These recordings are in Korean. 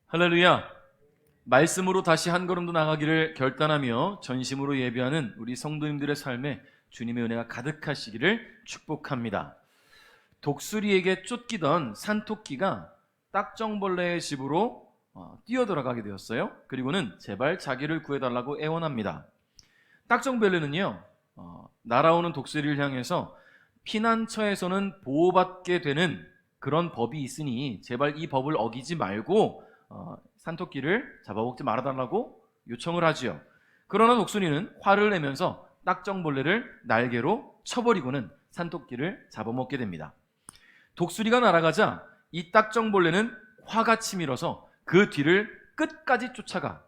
할렐루야. 말씀으로 다시 한 걸음 더 나가기를 결단하며 전심으로 예배하는 우리 성도님들의 삶에 주님의 은혜가 가득하시기를 축복합니다. 독수리에게 쫓기던 산토끼가 딱정벌레의 집으로 뛰어들어가게 되었어요. 그리고는 제발 자기를 구해달라고 애원합니다. 딱정벌레는요, 날아오는 독수리를 향해서 피난처에서는 보호받게 되는 그런 법이 있으니 제발 이 법을 어기지 말고 산토끼를 잡아먹지 말아달라고 요청을 하지요. 그러나 독수리는 화를 내면서 딱정벌레를 날개로 쳐버리고는 산토끼를 잡아먹게 됩니다. 독수리가 날아가자 이 딱정벌레는 화가 치밀어서 그 뒤를 끝까지 쫓아가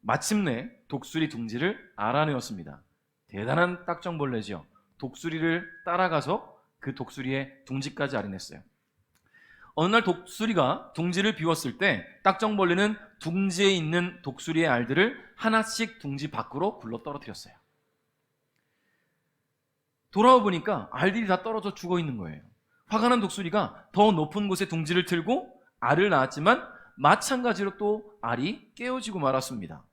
마침내 독수리 둥지를 알아내었습니다. 대단한 딱정벌레죠. 독수리를 따라가서 그 독수리의 둥지까지 알아냈어요. 어느 날 독수리가 둥지를 비웠을 때 딱정벌레는 둥지에 있는 독수리의 알들을 하나씩 둥지 밖으로 굴러 떨어뜨렸어요. 돌아와 보니까 알들이 다 떨어져 죽어 있는 거예요. 화가 난 독수리가 더 높은 곳에 둥지를 틀고 알을 낳았지만 마찬가지로 또 알이 깨어지고 말았습니다.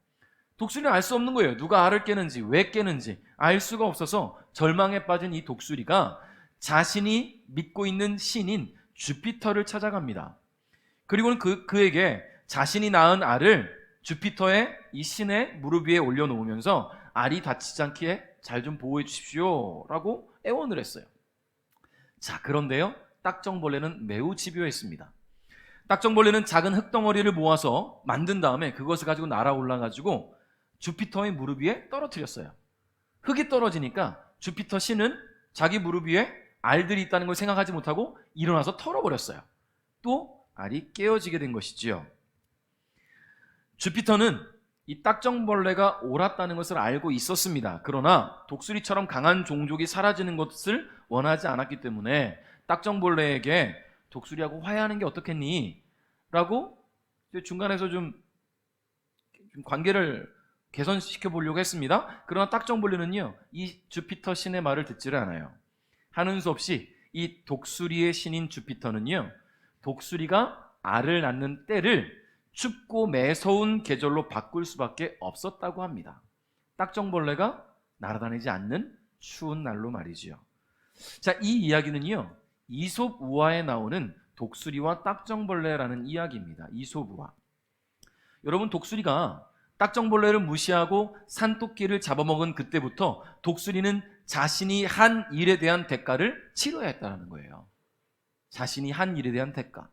독수리는 알 수 없는 거예요. 누가 알을 깨는지, 왜 깨는지 알 수가 없어서 절망에 빠진 이 독수리가 자신이 믿고 있는 신인 주피터를 찾아갑니다. 그리고는 그에게 자신이 낳은 알을 주피터의 이 신의 무릎 위에 올려놓으면서 알이 다치지 않게 잘 좀 보호해 주십시오 라고 애원을 했어요. 자, 그런데요, 딱정벌레는 매우 집요했습니다. 딱정벌레는 작은 흙덩어리를 모아서 만든 다음에 그것을 가지고 날아올라가지고 주피터의 무릎 위에 떨어뜨렸어요. 흙이 떨어지니까 주피터 신은 자기 무릎 위에 알들이 있다는 걸 생각하지 못하고 일어나서 털어버렸어요. 또 알이 깨어지게 된 것이지요. 주피터는 이 딱정벌레가 옳았다는 것을 알고 있었습니다. 그러나 독수리처럼 강한 종족이 사라지는 것을 원하지 않았기 때문에 딱정벌레에게 독수리하고 화해하는 게 어떻겠니? 라고 중간에서 좀 관계를 개선시켜 보려고 했습니다. 그러나 딱정벌레는요, 이 주피터 신의 말을 듣지를 않아요. 하는 수 없이 이 독수리의 신인 주피터는요, 독수리가 알을 낳는 때를 춥고 매서운 계절로 바꿀 수밖에 없었다고 합니다. 딱정벌레가 날아다니지 않는 추운 날로 말이지요. 자, 이 이야기는요, 이솝 우화에 나오는 독수리와 딱정벌레라는 이야기입니다. 이솝 우화. 여러분, 독수리가 딱정벌레를 무시하고 산토끼를 잡아먹은 그때부터 독수리는 자신이 한 일에 대한 대가를 치러야 했다는 거예요. 자신이 한 일에 대한 대가.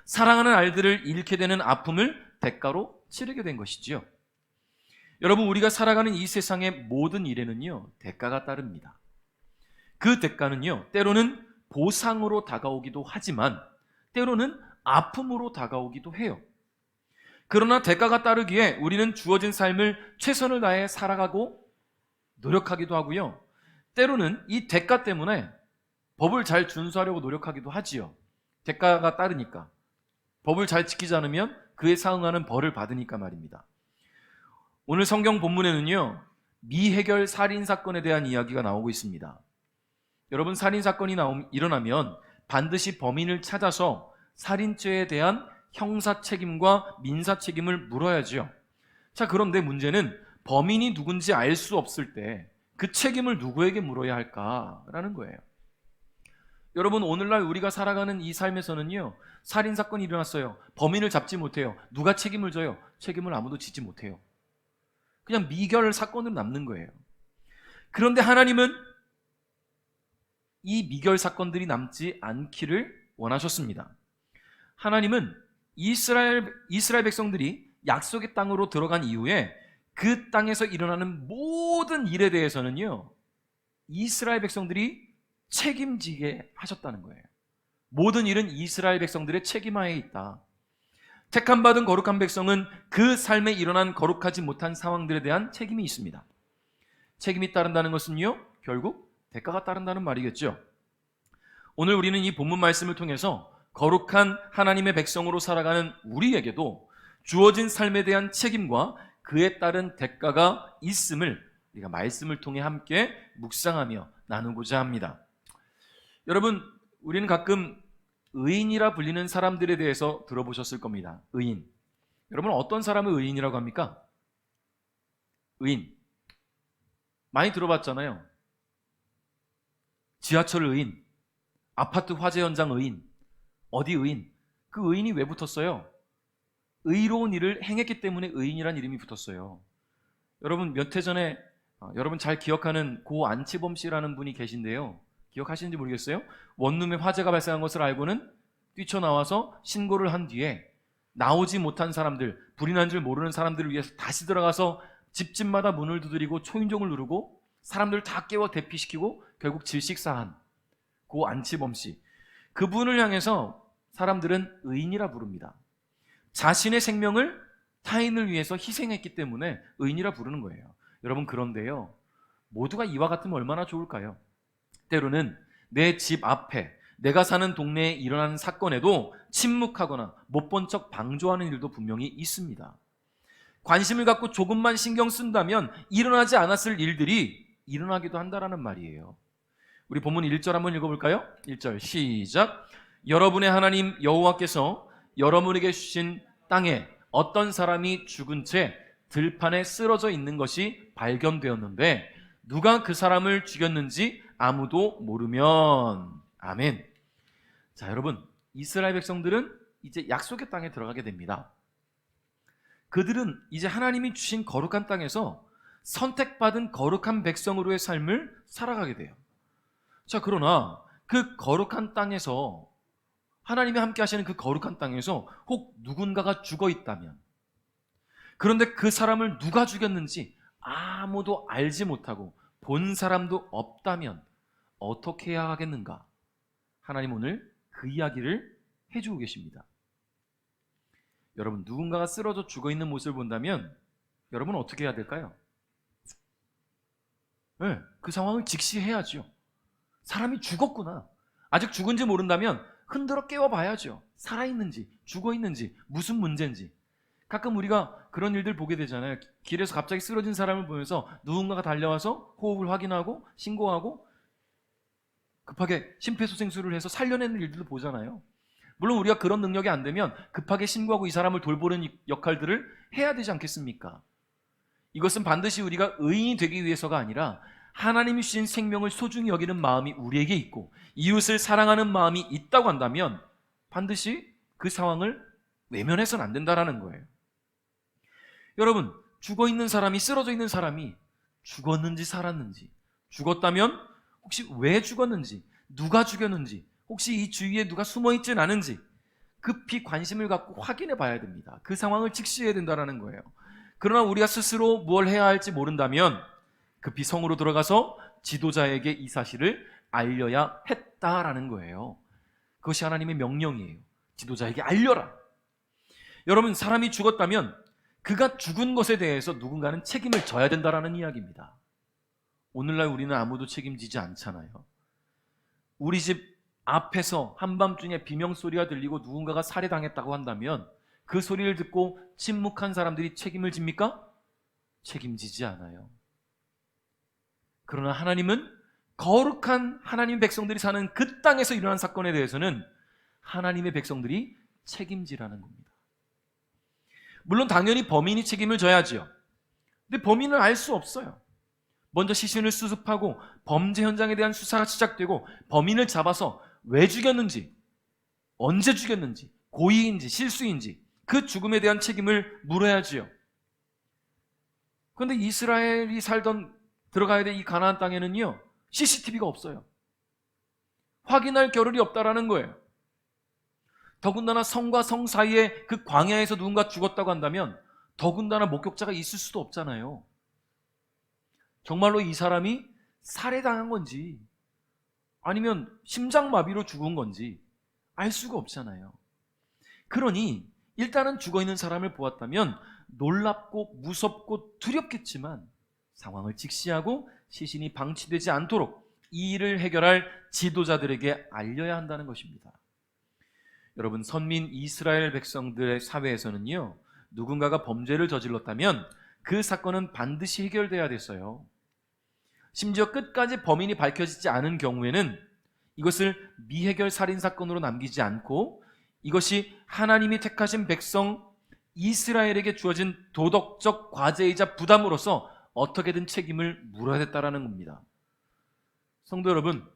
사랑하는 알들을 잃게 되는 아픔을 대가로 치르게 된 것이지요. 여러분, 우리가 살아가는 이 세상의 모든 일에는요, 대가가 따릅니다. 그 대가는요, 때로는 보상으로 다가오기도 하지만 때로는 아픔으로 다가오기도 해요. 그러나 대가가 따르기에 우리는 주어진 삶을 최선을 다해 살아가고 노력하기도 하고요. 때로는 이 대가 때문에 법을 잘 준수하려고 노력하기도 하지요. 대가가 따르니까. 법을 잘 지키지 않으면 그에 상응하는 벌을 받으니까 말입니다. 오늘 성경 본문에는요, 미해결 살인사건에 대한 이야기가 나오고 있습니다. 여러분, 살인사건이 일어나면 반드시 범인을 찾아서 살인죄에 대한 형사 책임과 민사 책임을 물어야죠. 자, 그런데 문제는 범인이 누군지 알 수 없을 때 그 책임을 누구에게 물어야 할까라는 거예요. 여러분, 오늘날 우리가 살아가는 이 삶에서는요, 살인사건이 일어났어요. 범인을 잡지 못해요. 누가 책임을 져요? 책임을 아무도 지지 못해요. 그냥 미결 사건으로 남는 거예요. 그런데 하나님은 이 미결 사건들이 남지 않기를 원하셨습니다. 하나님은 이스라엘 백성들이 약속의 땅으로 들어간 이후에 그 땅에서 일어나는 모든 일에 대해서는요, 이스라엘 백성들이 책임지게 하셨다는 거예요. 모든 일은 이스라엘 백성들의 책임하에 있다. 택함받은 거룩한 백성은 그 삶에 일어난 거룩하지 못한 상황들에 대한 책임이 있습니다. 책임이 따른다는 것은요, 결국 대가가 따른다는 말이겠죠. 오늘 우리는 이 본문 말씀을 통해서 거룩한 하나님의 백성으로 살아가는 우리에게도 주어진 삶에 대한 책임과 그에 따른 대가가 있음을 우리가 말씀을 통해 함께 묵상하며 나누고자 합니다. 여러분, 우리는 가끔 의인이라 불리는 사람들에 대해서 들어보셨을 겁니다. 의인. 여러분, 어떤 사람을 의인이라고 합니까? 의인. 많이 들어봤잖아요. 지하철 의인, 아파트 화재 현장 의인, 어디 의인. 그 의인이 왜 붙었어요? 의로운 일을 행했기 때문에 의인이란 이름이 붙었어요. 여러분, 몇 해 전에 여러분 잘 기억하는 고 안치범 씨라는 분이 계신데요. 기억하시는지 모르겠어요. 원룸에 화재가 발생한 것을 알고는 뛰쳐나와서 신고를 한 뒤에 나오지 못한 사람들, 불이 난 줄 모르는 사람들을 위해서 다시 들어가서 집집마다 문을 두드리고 초인종을 누르고 사람들 다 깨워 대피시키고 결국 질식사한 고 안치범 씨. 그분을 향해서 사람들은 의인이라 부릅니다. 자신의 생명을 타인을 위해서 희생했기 때문에 의인이라 부르는 거예요. 여러분, 그런데요, 모두가 이와 같으면 얼마나 좋을까요? 때로는 내 집 앞에, 내가 사는 동네에 일어나는 사건에도 침묵하거나 못 본 척 방조하는 일도 분명히 있습니다. 관심을 갖고 조금만 신경 쓴다면 일어나지 않았을 일들이 일어나기도 한다라는 말이에요. 우리 본문 1절 한번 읽어볼까요? 1절 시작. 여러분의 하나님 여호와께서 여러분에게 주신 땅에 어떤 사람이 죽은 채 들판에 쓰러져 있는 것이 발견되었는데 누가 그 사람을 죽였는지 아무도 모르면. 아멘. 자, 여러분, 이스라엘 백성들은 이제 약속의 땅에 들어가게 됩니다. 그들은 이제 하나님이 주신 거룩한 땅에서 선택받은 거룩한 백성으로의 삶을 살아가게 돼요. 자, 그러나 그 거룩한 땅에서, 하나님이 함께 하시는 그 거룩한 땅에서 혹 누군가가 죽어 있다면, 그런데 그 사람을 누가 죽였는지 아무도 알지 못하고 본 사람도 없다면 어떻게 해야 하겠는가? 하나님 오늘 그 이야기를 해주고 계십니다. 여러분, 누군가가 쓰러져 죽어 있는 모습을 본다면 여러분 어떻게 해야 될까요? 네, 그 상황을 직시해야죠. 사람이 죽었구나. 아직 죽은지 모른다면 흔들어 깨워봐야죠. 살아있는지 죽어있는지 무슨 문제인지. 가끔 우리가 그런 일들 보게 되잖아요. 길에서 갑자기 쓰러진 사람을 보면서 누군가가 달려와서 호흡을 확인하고 신고하고 급하게 심폐소생술을 해서 살려내는 일들도 보잖아요. 물론 우리가 그런 능력이 안 되면 급하게 신고하고 이 사람을 돌보는 역할들을 해야 되지 않겠습니까? 이것은 반드시 우리가 의인이 되기 위해서가 아니라 하나님이 주신 생명을 소중히 여기는 마음이 우리에게 있고 이웃을 사랑하는 마음이 있다고 한다면 반드시 그 상황을 외면해서는 안 된다라는 거예요. 여러분, 죽어있는 사람이, 쓰러져 있는 사람이 죽었는지 살았는지, 죽었다면 혹시 왜 죽었는지, 누가 죽였는지, 혹시 이 주위에 누가 숨어있진 않은지 급히 관심을 갖고 확인해 봐야 됩니다. 그 상황을 직시해야 된다는 거예요. 그러나 우리가 스스로 뭘 해야 할지 모른다면 급히 성으로 들어가서 지도자에게 이 사실을 알려야 했다라는 거예요. 그것이 하나님의 명령이에요. 지도자에게 알려라. 여러분, 사람이 죽었다면 그가 죽은 것에 대해서 누군가는 책임을 져야 된다라는 이야기입니다. 오늘날 우리는 아무도 책임지지 않잖아요. 우리 집 앞에서 한밤중에 비명소리가 들리고 누군가가 살해당했다고 한다면 그 소리를 듣고 침묵한 사람들이 책임을 집니까? 책임지지 않아요. 그러나 하나님은 거룩한 하나님 백성들이 사는 그 땅에서 일어난 사건에 대해서는 하나님의 백성들이 책임지라는 겁니다. 물론 당연히 범인이 책임을 져야지요. 근데 범인을 알 수 없어요. 먼저 시신을 수습하고 범죄 현장에 대한 수사가 시작되고 범인을 잡아서 왜 죽였는지, 언제 죽였는지, 고의인지 실수인지 그 죽음에 대한 책임을 물어야지요. 그런데 이스라엘이 들어가야 될 이 가나안 땅에는요, CCTV가 없어요. 확인할 겨를이 없다라는 거예요. 더군다나 성과 성 사이에 그 광야에서 누군가 죽었다고 한다면 더군다나 목격자가 있을 수도 없잖아요. 정말로 이 사람이 살해당한 건지 아니면 심장마비로 죽은 건지 알 수가 없잖아요. 그러니 일단은 죽어있는 사람을 보았다면 놀랍고 무섭고 두렵겠지만 상황을 직시하고 시신이 방치되지 않도록 이 일을 해결할 지도자들에게 알려야 한다는 것입니다. 여러분, 선민 이스라엘 백성들의 사회에서는요, 누군가가 범죄를 저질렀다면 그 사건은 반드시 해결돼야 됐어요. 심지어 끝까지 범인이 밝혀지지 않은 경우에는 이것을 미해결 살인사건으로 남기지 않고 이것이 하나님이 택하신 백성 이스라엘에게 주어진 도덕적 과제이자 부담으로서 어떻게든 책임을 물어야 됐다라는 겁니다. 성도 여러분,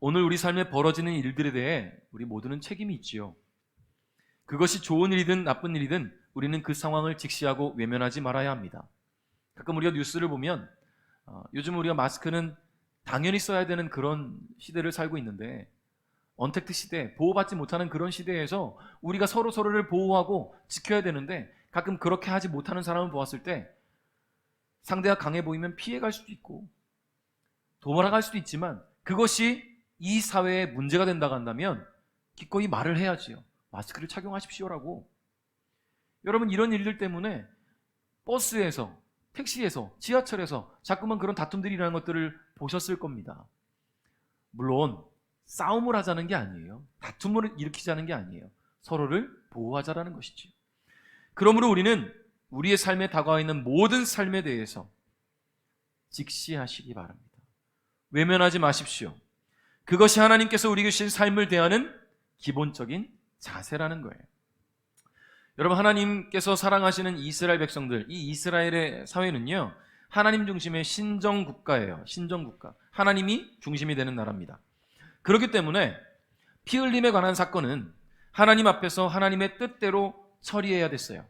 오늘 우리 삶에 벌어지는 일들에 대해 우리 모두는 책임이 있지요. 그것이 좋은 일이든 나쁜 일이든 우리는 그 상황을 직시하고 외면하지 말아야 합니다. 가끔 우리가 뉴스를 보면 요즘 우리가 마스크는 당연히 써야 되는 그런 시대를 살고 있는데, 언택트 시대, 보호받지 못하는 그런 시대에서 우리가 서로를 보호하고 지켜야 되는데 가끔 그렇게 하지 못하는 사람을 보았을 때 상대가 강해 보이면 피해갈 수도 있고 도망갈 수도 있지만, 그것이 이 사회에 문제가 된다고 한다면 기꺼이 말을 해야지요. 마스크를 착용하십시오라고. 여러분, 이런 일들 때문에 버스에서, 택시에서, 지하철에서 자꾸만 그런 다툼들이 일어나는 것들을 보셨을 겁니다. 물론 싸움을 하자는 게 아니에요. 다툼을 일으키자는 게 아니에요. 서로를 보호하자라는 것이죠. 그러므로 우리는 우리의 삶에 다가와 있는 모든 삶에 대해서 직시하시기 바랍니다. 외면하지 마십시오. 그것이 하나님께서 우리에게 주신 삶을 대하는 기본적인 자세라는 거예요. 여러분, 하나님께서 사랑하시는 이스라엘 백성들, 이 이스라엘의 사회는요, 하나님 중심의 신정국가예요. 신정국가. 하나님이 중심이 되는 나라입니다. 그렇기 때문에 피 흘림에 관한 사건은 하나님 앞에서 하나님의 뜻대로 처리해야 됐어요.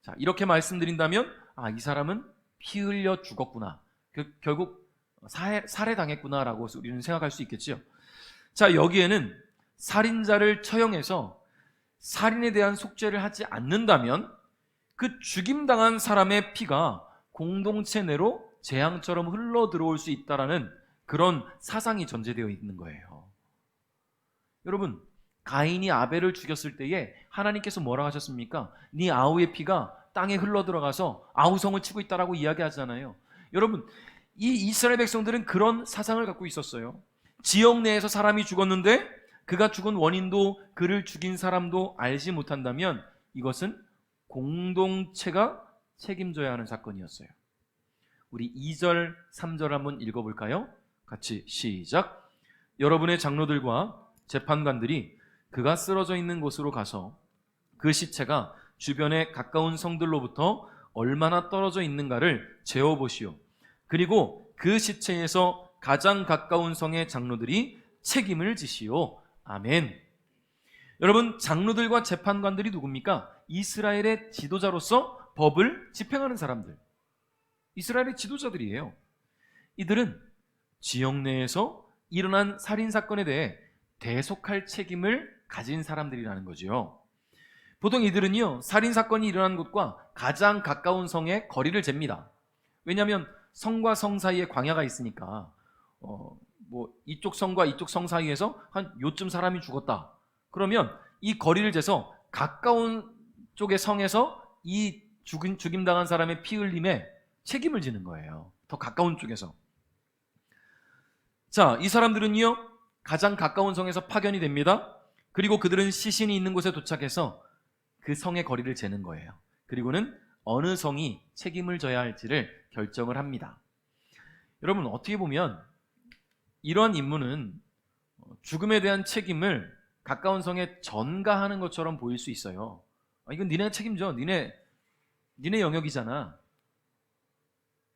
자, 이렇게 말씀드린다면 이 사람은 피 흘려 죽었구나, 결국 살해당했구나라고 우리는 생각할 수 있겠죠. 자, 여기에는 살인자를 처형해서 살인에 대한 속죄를 하지 않는다면 그 죽임당한 사람의 피가 공동체 내로 재앙처럼 흘러 들어올 수 있다라는 그런 사상이 전제되어 있는 거예요. 여러분, 가인이 아벨을 죽였을 때에 하나님께서 뭐라고 하셨습니까? 네 아우의 피가 땅에 흘러 들어가서 아우성을 치고 있다라고 이야기하잖아요. 여러분, 이 이스라엘 백성들은 그런 사상을 갖고 있었어요. 지역 내에서 사람이 죽었는데 그가 죽은 원인도 그를 죽인 사람도 알지 못한다면 이것은 공동체가 책임져야 하는 사건이었어요. 우리 2절, 3절 한번 읽어볼까요? 같이 시작. 여러분의 장로들과 재판관들이 그가 쓰러져 있는 곳으로 가서 그 시체가 주변의 가까운 성들로부터 얼마나 떨어져 있는가를 재어보시오. 그리고 그 시체에서 가장 가까운 성의 장로들이 책임을 지시오. 아멘. 여러분, 장로들과 재판관들이 누굽니까? 이스라엘의 지도자로서 법을 집행하는 사람들, 이스라엘의 지도자들이에요. 이들은 지역 내에서 일어난 살인사건에 대해 대속할 책임을 가진 사람들이라는 거죠. 보통 이들은요, 살인사건이 일어난 곳과 가장 가까운 성의 거리를 잽니다. 왜냐하면 성과 성 사이에 광야가 있으니까 이쪽 성과 이쪽 성 사이에서 한 요쯤 사람이 죽었다. 그러면 이 거리를 재서 가까운 쪽의 성에서 이 죽임당한 사람의 피 흘림에 책임을 지는 거예요. 더 가까운 쪽에서. 자, 이 사람들은요, 가장 가까운 성에서 파견이 됩니다. 그리고 그들은 시신이 있는 곳에 도착해서 그 성의 거리를 재는 거예요. 그리고는 어느 성이 책임을 져야 할지를 결정을 합니다. 여러분, 어떻게 보면 이러한 임무는 죽음에 대한 책임을 가까운 성에 전가하는 것처럼 보일 수 있어요. 이건 니네가 책임져. 니네 영역이잖아.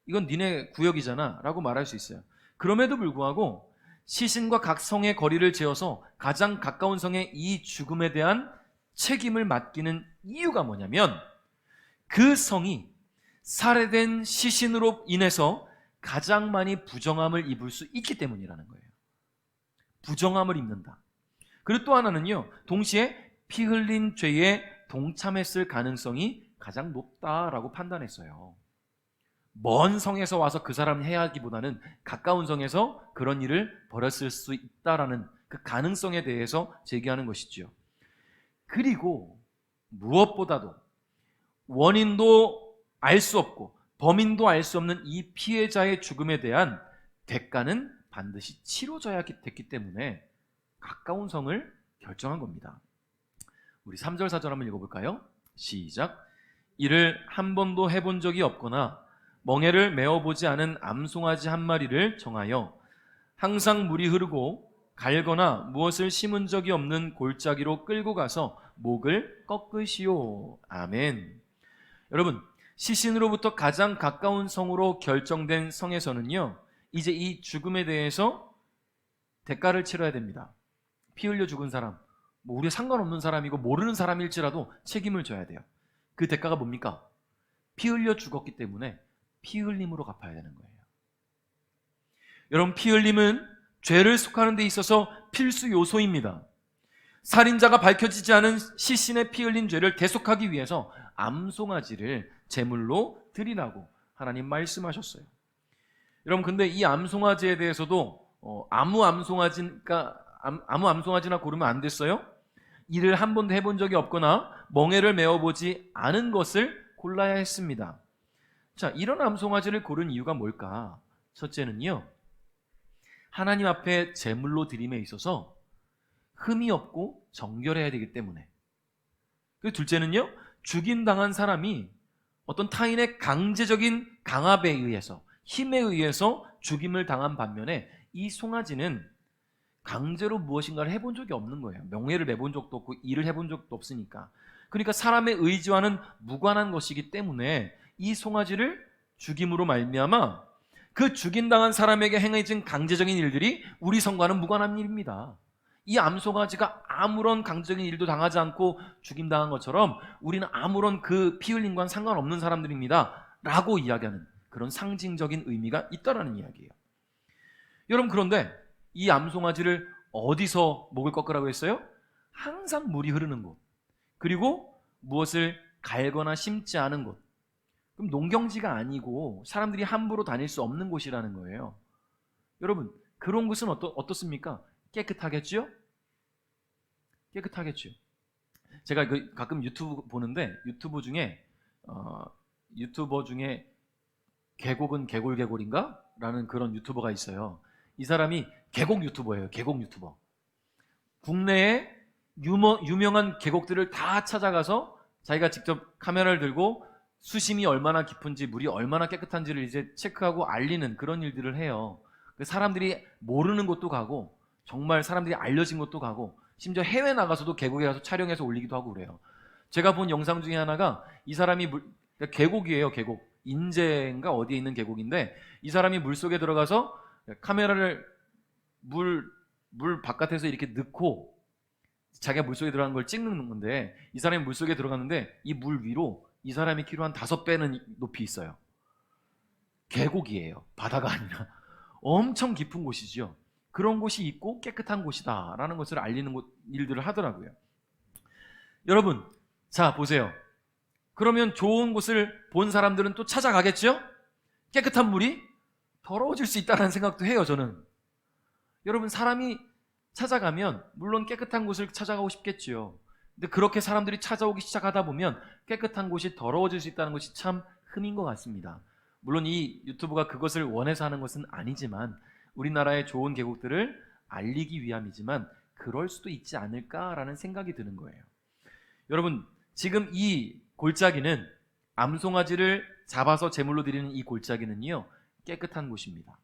이건 니네 구역이잖아 라고 말할 수 있어요. 그럼에도 불구하고 시신과 각 성의 거리를 재어서 가장 가까운 성에 이 죽음에 대한 책임을 맡기는 이유가 뭐냐면, 그 성이 살해된 시신으로 인해서 가장 많이 부정함을 입을 수 있기 때문이라는 거예요. 부정함을 입는다. 그리고 또 하나는요, 동시에 피 흘린 죄에 동참했을 가능성이 가장 높다라고 판단했어요. 먼 성에서 와서 그 사람을 해야 하기보다는 가까운 성에서 그런 일을 벌였을 수 있다라는 그 가능성에 대해서 제기하는 것이죠. 그리고 무엇보다도 원인도 알 수 없고 범인도 알 수 없는 이 피해자의 죽음에 대한 대가는 반드시 치러져야 됐기 때문에 가까운 성을 결정한 겁니다. 우리 3절 4절 한번 읽어볼까요? 시작. 이를 한 번도 해본 적이 없거나 멍에를 메어보지 않은 암송아지 한 마리를 정하여 항상 물이 흐르고 갈거나 무엇을 심은 적이 없는 골짜기로 끌고 가서 목을 꺾으시오. 아멘. 여러분, 시신으로부터 가장 가까운 성으로 결정된 성에서는요, 이제 이 죽음에 대해서 대가를 치러야 됩니다. 피 흘려 죽은 사람, 뭐 우리와 상관없는 사람이고 모르는 사람일지라도 책임을 져야 돼요. 그 대가가 뭡니까? 피 흘려 죽었기 때문에 피 흘림으로 갚아야 되는 거예요. 여러분, 피 흘림은 죄를 속하는 데 있어서 필수 요소입니다. 살인자가 밝혀지지 않은 시신의 피 흘린 죄를 대속하기 위해서 암송아지를 제물로 드리라고 하나님 말씀하셨어요. 여러분, 근데 이 암송아지에 대해서도 아무 암송아지나 고르면 안 됐어요. 일을 한 번도 해본 적이 없거나 멍에를 메어보지 않은 것을 골라야 했습니다. 자, 이런 암송아지를 고른 이유가 뭘까? 첫째는요, 하나님 앞에 제물로 드림에 있어서 흠이 없고 정결해야 되기 때문에. 그리고 둘째는요, 죽임당한 사람이 어떤 타인의 강제적인 강압에 의해서, 힘에 의해서 죽임을 당한 반면에 이 송아지는 강제로 무엇인가를 해본 적이 없는 거예요. 명예를 내본 적도 없고 일을 해본 적도 없으니까. 그러니까 사람의 의지와는 무관한 것이기 때문에 이 송아지를 죽임으로 말미암아 그 죽임당한 사람에게 행해진 강제적인 일들이 우리 성과는 무관한 일입니다. 이 암송아지가 아무런 강제적인 일도 당하지 않고 죽임당한 것처럼 우리는 아무런 그 피 흘림과는 상관없는 사람들입니다 라고 이야기하는 그런 상징적인 의미가 있다라는 이야기예요. 여러분, 그런데 이 암송아지를 어디서 목을 꺾으라고 했어요? 항상 물이 흐르는 곳, 그리고 무엇을 갈거나 심지 않은 곳. 그럼 농경지가 아니고 사람들이 함부로 다닐 수 없는 곳이라는 거예요. 여러분, 그런 곳은 어떻습니까? 깨끗하겠죠? 깨끗하겠죠. 제가 가끔 유튜브 보는데 유튜버 중에 계곡은 개골개골인가? 라는 그런 유튜버가 있어요. 이 사람이 계곡 유튜버예요. 계곡 유튜버. 국내에 유명한 계곡들을 다 찾아가서 자기가 직접 카메라를 들고 수심이 얼마나 깊은지, 물이 얼마나 깨끗한지를 이제 체크하고 알리는 그런 일들을 해요. 사람들이 모르는 곳도 가고, 정말 사람들이 알려진 곳도 가고, 심지어 해외 나가서도 계곡에 가서 촬영해서 올리기도 하고 그래요. 제가 본 영상 중에 하나가 이 사람이 계곡이에요. 계곡. 인제인가 어디에 있는 계곡인데, 이 사람이 물속에 들어가서 카메라를 물 바깥에서 이렇게 넣고 자기가 물속에 들어간 걸 찍는 건데, 이 사람이 물속에 들어갔는데 이 물 위로 이 사람이 키로 한 5배는 높이 있어요. 계곡이에요. 바다가 아니라. 엄청 깊은 곳이죠. 그런 곳이 있고 깨끗한 곳이다 라는 것을 알리는 일들을 하더라고요. 여러분, 자 보세요. 그러면 좋은 곳을 본 사람들은 또 찾아가겠죠? 깨끗한 물이 더러워질 수 있다는 생각도 해요. 저는. 여러분, 사람이 찾아가면 물론 깨끗한 곳을 찾아가고 싶겠지요. 근데 그렇게 사람들이 찾아오기 시작하다 보면 깨끗한 곳이 더러워질 수 있다는 것이 참 흠인 것 같습니다. 물론 이 유튜브가 그것을 원해서 하는 것은 아니지만, 우리나라의 좋은 계곡들을 알리기 위함이지만 그럴 수도 있지 않을까라는 생각이 드는 거예요. 여러분, 지금 이 골짜기는, 암송아지를 잡아서 제물로 드리는 이 골짜기는요, 깨끗한 곳입니다.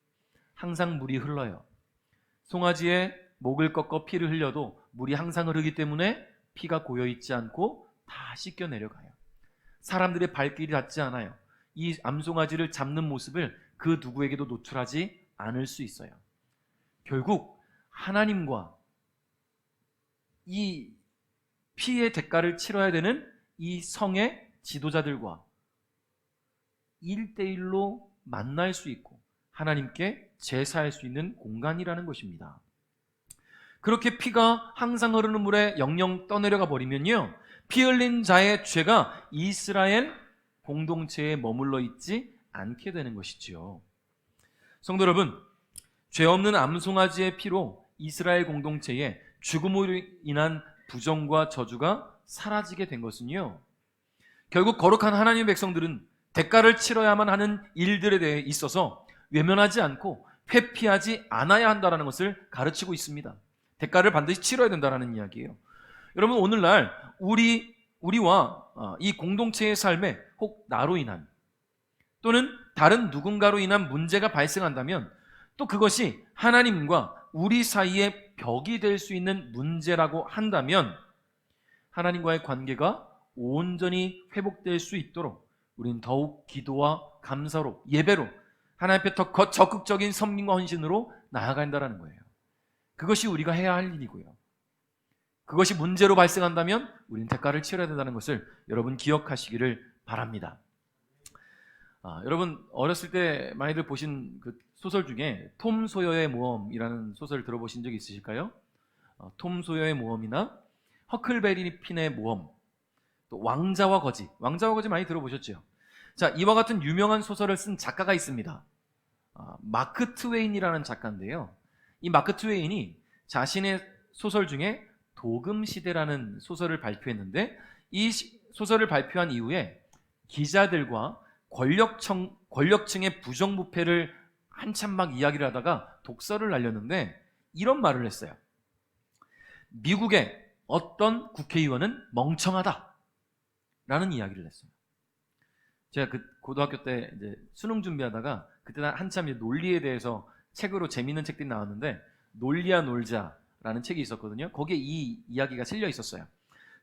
항상 물이 흘러요. 송아지의 목을 꺾어 피를 흘려도 물이 항상 흐르기 때문에 피가 고여있지 않고 다 씻겨 내려가요. 사람들의 발길이 닿지 않아요. 이 암송아지를 잡는 모습을 그 누구에게도 노출하지 않을 수 있어요. 결국 하나님과 이 피의 대가를 치러야 되는 이 성의 지도자들과 1대1로 만날 수 있고 하나님께 제사할 수 있는 공간이라는 것입니다. 그렇게 피가 항상 흐르는 물에 영영 떠내려가 버리면요, 피 흘린 자의 죄가 이스라엘 공동체에 머물러 있지 않게 되는 것이지요. 성도 여러분, 죄 없는 암송아지의 피로 이스라엘 공동체에 죽음으로 인한 부정과 저주가 사라지게 된 것은요, 결국 거룩한 하나님의 백성들은 대가를 치러야만 하는 일들에 대해 있어서 외면하지 않고 회피하지 않아야 한다는 것을 가르치고 있습니다. 대가를 반드시 치러야 된다는 이야기예요. 여러분, 오늘날 우리와 이 공동체의 삶에 혹 나로 인한 또는 다른 누군가로 인한 문제가 발생한다면 또 그것이 하나님과 우리 사이에 벽이 될 수 있는 문제라고 한다면 하나님과의 관계가 온전히 회복될 수 있도록 우리는 더욱 기도와 감사로, 예배로, 하나님 앞에 더 적극적인 섬김과 헌신으로 나아간다는 거예요. 그것이 우리가 해야 할 일이고요. 그것이 문제로 발생한다면 우리는 대가를 치러야 된다는 것을 여러분 기억하시기를 바랍니다. 여러분 어렸을 때 많이들 보신 그 소설 중에 톰 소여의 모험이라는 소설을 들어보신 적이 있으실까요? 톰 소여의 모험이나 허클베리 핀의 모험, 또 왕자와 거지 많이 들어보셨죠? 자, 이와 같은 유명한 소설을 쓴 작가가 있습니다. 마크 트웨인이라는 작가인데요. 이 마크 트웨인이 자신의 소설 중에 도금시대라는 소설을 발표했는데, 이 소설을 발표한 이후에 기자들과 권력층의 부정부패를 한참 막 이야기를 하다가 독서를 날렸는데 이런 말을 했어요. 미국의 어떤 국회의원은 멍청하다 라는 이야기를 했어요. 제가 그 고등학교 때 이제 수능 준비하다가 그때 한참 논리에 대해서 책으로 재미있는 책들이 나왔는데 논리야 놀자라는 책이 있었거든요. 거기에 이 이야기가 실려 있었어요.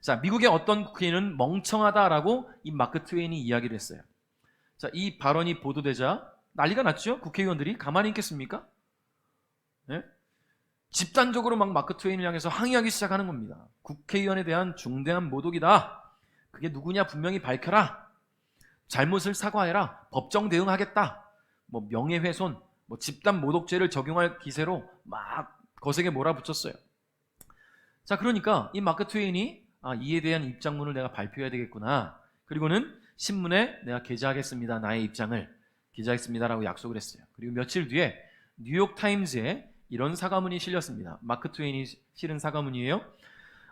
자, 미국의 어떤 국회의원은 멍청하다라고 이 마크 트웨인이 이야기를 했어요. 자, 이 발언이 보도되자 난리가 났죠. 국회의원들이 가만히 있겠습니까? 네? 집단적으로 막 마크 트웨인을 향해서 항의하기 시작하는 겁니다. 국회의원에 대한 중대한 모독이다. 그게 누구냐 분명히 밝혀라. 잘못을 사과해라. 법정 대응하겠다. 뭐 명예훼손, 뭐 집단 모독죄를 적용할 기세로 막 거세게 몰아붙였어요. 자, 그러니까 이 마크 트웨인이 이에 대한 입장문을 내가 발표해야 되겠구나. 그리고는 신문에 내가 게재하겠습니다. 나의 입장을 게재하겠습니다라고 약속을 했어요. 그리고 며칠 뒤에 뉴욕타임즈에 이런 사과문이 실렸습니다. 마크 트웨인이 실은 사과문이에요.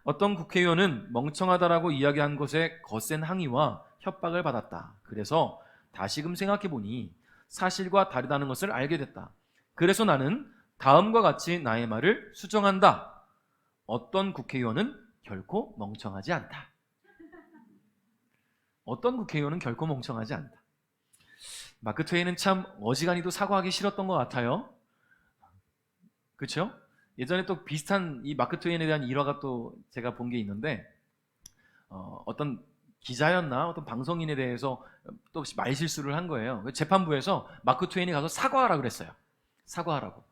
어떤 국회의원은 멍청하다라고 이야기한 것에 거센 항의와 협박을 받았다. 그래서 다시금 생각해보니 사실과 다르다는 것을 알게 됐다. 그래서 나는 다음과 같이 나의 말을 수정한다. 어떤 국회의원은 결코 멍청하지 않다. 어떤 국회의원은 결코 멍청하지 않다. 마크 트웨인은 참 어지간히도 사과하기 싫었던 것 같아요. 그렇죠? 예전에 또 비슷한 이 마크 트웨인에 대한 일화가 또 제가 본 게 있는데, 어떤 기자였나 어떤 방송인에 대해서 또 말실수를 한 거예요. 재판부에서 마크 트웨인이 가서 사과하라 그랬어요. 사과하라고.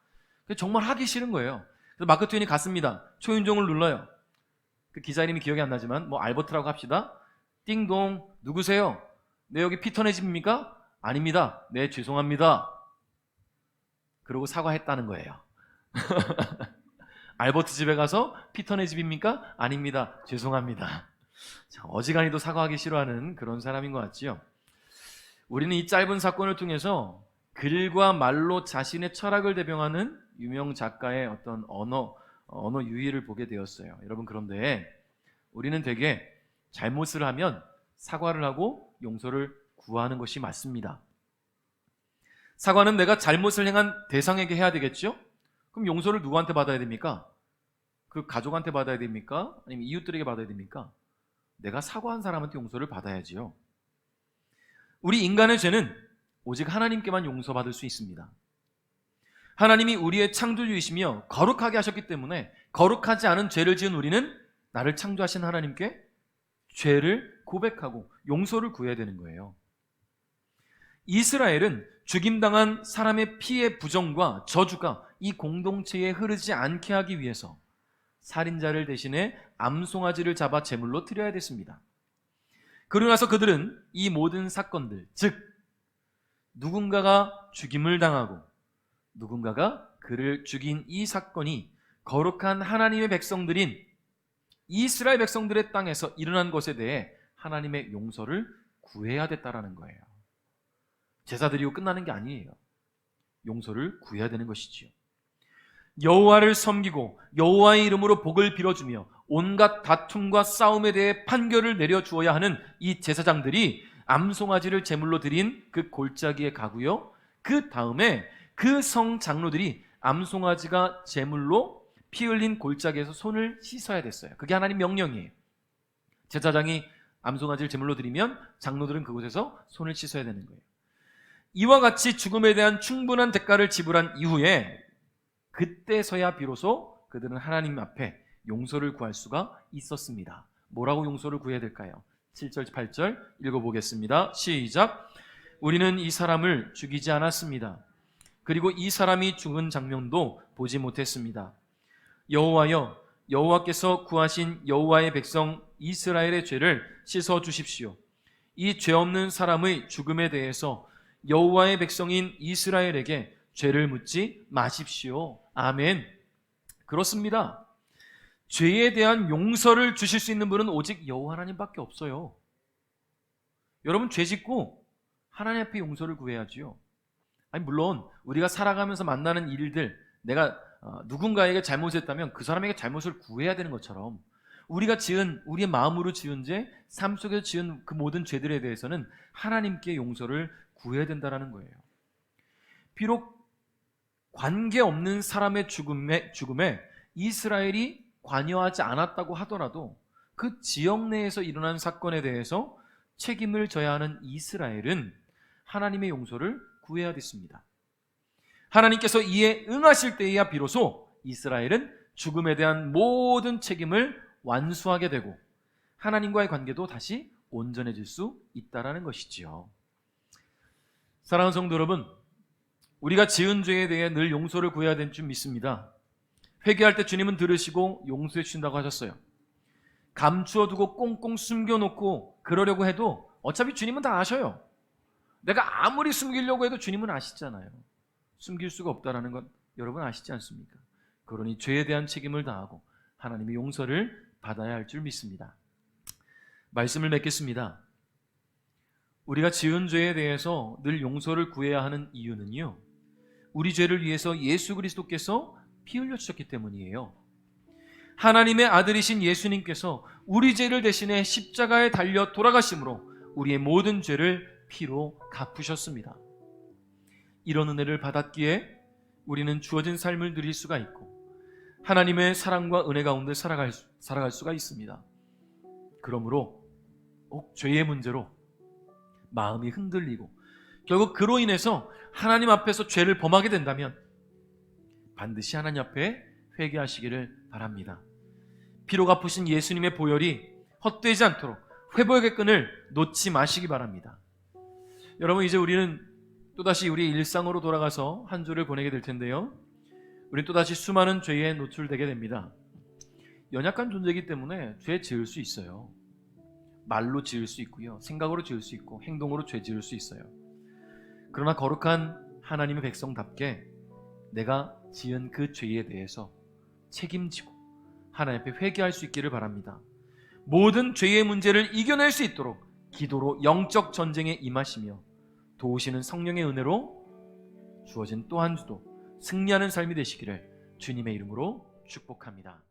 정말 하기 싫은 거예요. 그래서 마크 트웨인이 갔습니다. 초인종을 눌러요. 그 기자 이름이 기억이 안 나지만 뭐 알버트라고 합시다. 띵동, 누구세요? 네, 여기 피터네 집입니까? 아닙니다. 네, 죄송합니다. 그러고 사과했다는 거예요. 알버트 집에 가서 피터네 집입니까? 아닙니다. 죄송합니다. 자, 어지간히도 사과하기 싫어하는 그런 사람인 것 같지요. 우리는 이 짧은 사건을 통해서 글과 말로 자신의 철학을 대변하는 유명 작가의 어떤 언어 유희를 보게 되었어요. 여러분, 그런데 우리는 대개 잘못을 하면 사과를 하고 용서를 구하는 것이 맞습니다. 사과는 내가 잘못을 행한 대상에게 해야 되겠죠? 그럼 용서를 누구한테 받아야 됩니까? 그 가족한테 받아야 됩니까? 아니면 이웃들에게 받아야 됩니까? 내가 사과한 사람한테 용서를 받아야지요. 우리 인간의 죄는 오직 하나님께만 용서받을 수 있습니다. 하나님이 우리의 창조주이시며 거룩하게 하셨기 때문에 거룩하지 않은 죄를 지은 우리는 나를 창조하신 하나님께 죄를 고백하고 용서를 구해야 되는 거예요. 이스라엘은 죽임당한 사람의 피의 부정과 저주가 이 공동체에 흐르지 않게 하기 위해서 살인자를 대신해 암송아지를 잡아 제물로 드려야 됐습니다. 그러고 나서 그들은 이 모든 사건들, 즉 누군가가 죽임을 당하고 누군가가 그를 죽인 이 사건이 거룩한 하나님의 백성들인 이스라엘 백성들의 땅에서 일어난 것에 대해 하나님의 용서를 구해야 됐다라는 거예요. 제사 드리고 끝나는 게 아니에요. 용서를 구해야 되는 것이지요. 여호와를 섬기고 여호와의 이름으로 복을 빌어주며 온갖 다툼과 싸움에 대해 판결을 내려주어야 하는 이 제사장들이 암송아지를 제물로 드린 그 골짜기에 가고요. 그 다음에 그 성 장로들이 암송아지가 제물로 피 흘린 골짜기에서 손을 씻어야 됐어요. 그게 하나님 명령이에요. 제사장이 암송아지를 제물로 드리면 장로들은 그곳에서 손을 씻어야 되는 거예요. 이와 같이 죽음에 대한 충분한 대가를 지불한 이후에 그때서야 비로소 그들은 하나님 앞에 용서를 구할 수가 있었습니다. 뭐라고 용서를 구해야 될까요? 7절 8절 읽어보겠습니다. 시작. 우리는 이 사람을 죽이지 않았습니다. 그리고 이 사람이 죽은 장면도 보지 못했습니다. 여호와여, 여호와께서 구하신 여호와의 백성 이스라엘의 죄를 씻어 주십시오. 이 죄 없는 사람의 죽음에 대해서 여호와의 백성인 이스라엘에게 죄를 묻지 마십시오. 아멘. 그렇습니다. 죄에 대한 용서를 주실 수 있는 분은 오직 여호와 하나님밖에 없어요. 여러분, 죄 짓고 하나님 앞에 용서를 구해야지요. 아니, 물론 우리가 살아가면서 만나는 일들, 내가 누군가에게 잘못했다면 그 사람에게 잘못을 구해야 되는 것처럼, 우리가 지은, 우리의 마음으로 지은 죄, 삶 속에서 지은 그 모든 죄들에 대해서는 하나님께 용서를 구해야 된다는 거예요. 비록 관계없는 사람의 죽음에 이스라엘이 관여하지 않았다고 하더라도 그 지역 내에서 일어난 사건에 대해서 책임을 져야 하는 이스라엘은 하나님의 용서를 구해야 됐습니다. 하나님께서 이에 응하실 때에야 비로소 이스라엘은 죽음에 대한 모든 책임을 완수하게 되고 하나님과의 관계도 다시 온전해질 수 있다는 것이지요. 사랑하는 성도 여러분, 우리가 지은 죄에 대해 늘 용서를 구해야 될 줄 믿습니다. 회개할 때 주님은 들으시고 용서해 주신다고 하셨어요. 감추어두고 꽁꽁 숨겨놓고 그러려고 해도 어차피 주님은 다 아셔요. 내가 아무리 숨기려고 해도 주님은 아시잖아요. 숨길 수가 없다는 건 여러분 아시지 않습니까? 그러니 죄에 대한 책임을 다하고 하나님의 용서를 받아야 할 줄 믿습니다. 말씀을 맺겠습니다. 우리가 지은 죄에 대해서 늘 용서를 구해야 하는 이유는요, 우리 죄를 위해서 예수 그리스도께서 피 흘려 주셨기 때문이에요. 하나님의 아들이신 예수님께서 우리 죄를 대신해 십자가에 달려 돌아가심으로 우리의 모든 죄를 피로 갚으셨습니다. 이런 은혜를 받았기에 우리는 주어진 삶을 누릴 수가 있고 하나님의 사랑과 은혜 가운데 살아갈 수가 있습니다. 그러므로 죄의 문제로 마음이 흔들리고 결국 그로 인해서 하나님 앞에서 죄를 범하게 된다면 반드시 하나님 앞에 회개하시기를 바랍니다. 피로 갚으신 예수님의 보혈이 헛되지 않도록 회복의 끈을 놓지 마시기 바랍니다. 여러분, 이제 우리는 또다시 우리 일상으로 돌아가서 한 주를 보내게 될 텐데요, 우리는 또다시 수많은 죄에 노출되게 됩니다. 연약한 존재이기 때문에 죄 지을 수 있어요. 말로 지을 수 있고요, 생각으로 지을 수 있고 행동으로 죄 지을 수 있어요. 그러나 거룩한 하나님의 백성답게 내가 지은 그 죄에 대해서 책임지고 하나님 앞에 회개할 수 있기를 바랍니다. 모든 죄의 문제를 이겨낼 수 있도록 기도로 영적 전쟁에 임하시며 도우시는 성령의 은혜로 주어진 또 한 주도 승리하는 삶이 되시기를 주님의 이름으로 축복합니다.